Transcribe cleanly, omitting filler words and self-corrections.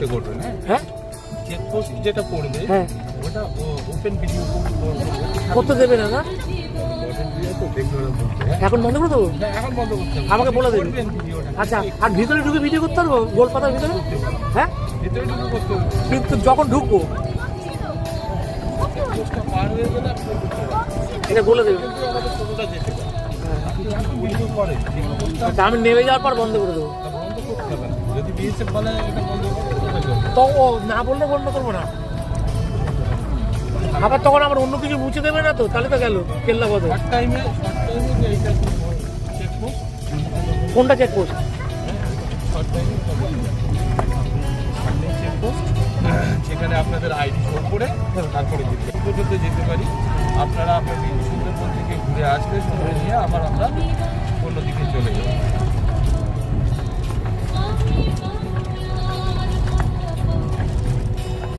চেকপোস্টে করবেন। হ্যাঁ চেকপোস্ট যেটা পড়বে হ্যাঁ ওটা ওপেন ভিডিও করতে দেবে না না তো দেখবে ওরা বলছে। এখন বন্ধ করে দেবো হ্যাঁ, এখন বন্ধ করতে হবে। আমাকে বলে দেবে করবেন ভিডিওটা। আচ্ছা আর ভিতরে ঢুকে ভিডিও করতে পারবো গোল পাতার ভিতরে হ্যাঁ ভিতরে ঢুকে করতে হবে। কিন্তু যখন ঢুকবো চেকপোস্টটা পার হয়ে গেলে আপনি করতে পারবেন। এটা বলে দেবে কিন্তু আমাদের টোটোটা যেতে পারে। আপনি এখন ভিডিও করেন চেকপোস্টটা আচ্ছা আমি নেমে যাওয়ার পর বন্ধ করে দেবো বন্ধ করতে হবে না। যদি বিএসএফ বলে এটা বন্ধ করতে হবে তো ও না বললে বন্ধ করবো না আবার তখন আমার অন্য কিছু মুছে দেবে না তো তাহলে তো গেল কেল্লা বদল শর্ট টাইমে যে এইটা চেকপোস্ট কোনটা চেক পোস্ট শর্ট টাইমে চেকপোস্ট সেখানে আপনাদের আইডি শো করে তারপরে যেতে পর্যন্ত যেতে পারি। আপনারা আপনার সুন্দরবন থেকে ঘুরে আসলে সময় নিয়ে আবার আমরা অন্যদিকে চলে যাবো।